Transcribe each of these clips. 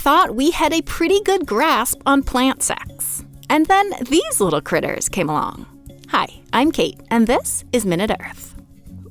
thought we had a pretty good grasp on plant sex. And then these little critters came along. Hi, I'm Kate, and this is Minute Earth.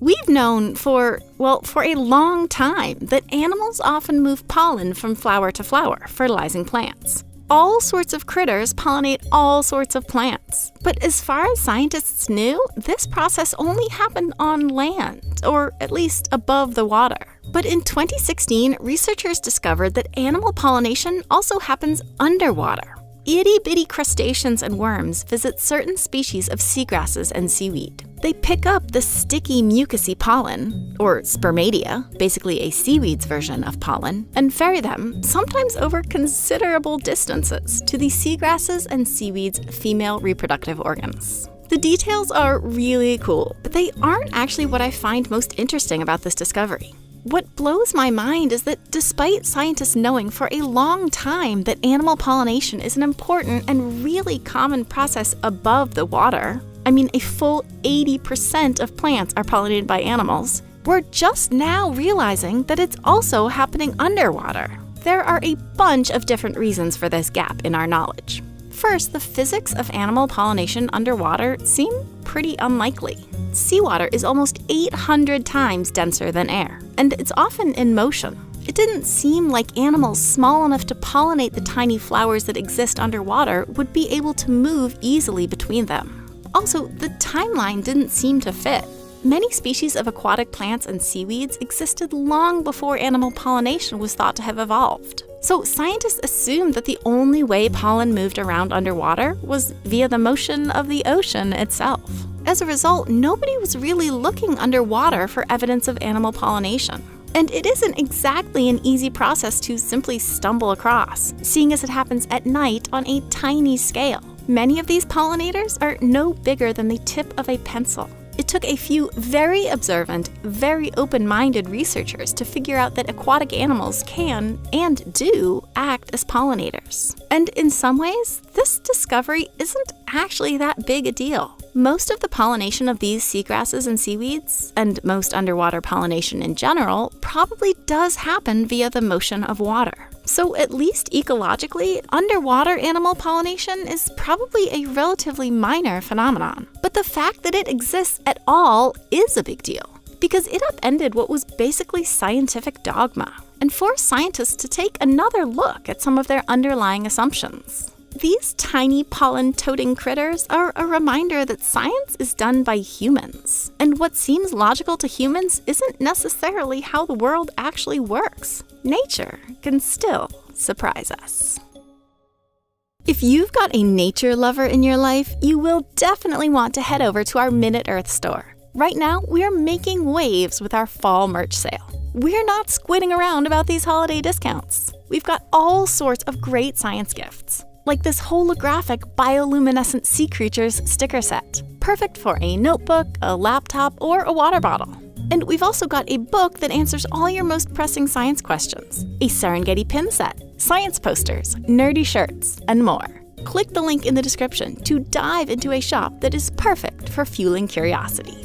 We've known for a long time that animals often move pollen from flower to flower, fertilizing plants. All sorts of critters pollinate all sorts of plants. But as far as scientists knew, this process only happened on land, or at least above the water. But in 2016, researchers discovered that animal pollination also happens underwater. Itty-bitty crustaceans and worms visit certain species of seagrasses and seaweed. They pick up the sticky mucousy pollen, or spermatia, basically a seaweed's version of pollen, and ferry them, sometimes over considerable distances, to the seagrasses and seaweed's female reproductive organs. The details are really cool, but they aren't actually what I find most interesting about this discovery. What blows my mind is that despite scientists knowing for a long time that animal pollination is an important and really common process above the water, a full 80% of plants are pollinated by animals, we're just now realizing that it's also happening underwater. There are a bunch of different reasons for this gap in our knowledge. First, the physics of animal pollination underwater seem pretty unlikely. Seawater is almost 800 times denser than air, and it's often in motion. It didn't seem like animals small enough to pollinate the tiny flowers that exist underwater would be able to move easily between them. Also, the timeline didn't seem to fit. Many species of aquatic plants and seaweeds existed long before animal pollination was thought to have evolved. So scientists assumed that the only way pollen moved around underwater was via the motion of the ocean itself. As a result, nobody was really looking underwater for evidence of animal pollination. And it isn't exactly an easy process to simply stumble across, seeing as it happens at night on a tiny scale. Many of these pollinators are no bigger than the tip of a pencil. It took a few very observant, very open-minded researchers to figure out that aquatic animals can, and do, act as pollinators. And in some ways, this discovery isn't actually that big a deal. Most of the pollination of these seagrasses and seaweeds, and most underwater pollination in general, probably does happen via the motion of water. So at least ecologically, underwater animal pollination is probably a relatively minor phenomenon. But the fact that it exists at all is a big deal, because it upended what was basically scientific dogma, and forced scientists to take another look at some of their underlying assumptions. These tiny pollen-toting critters are a reminder that science is done by humans, and what seems logical to humans isn't necessarily how the world actually works. Nature can still surprise us. If you've got a nature lover in your life, you will definitely want to head over to our Minute Earth store. Right now, we're making waves with our fall merch sale. We're not squidding around about these holiday discounts. We've got all sorts of great science gifts, like this holographic bioluminescent sea creatures sticker set, perfect for a notebook, a laptop, or a water bottle. And we've also got a book that answers all your most pressing science questions, a Serengeti pin set, science posters, nerdy shirts, and more. Click the link in the description to dive into a shop that is perfect for fueling curiosity.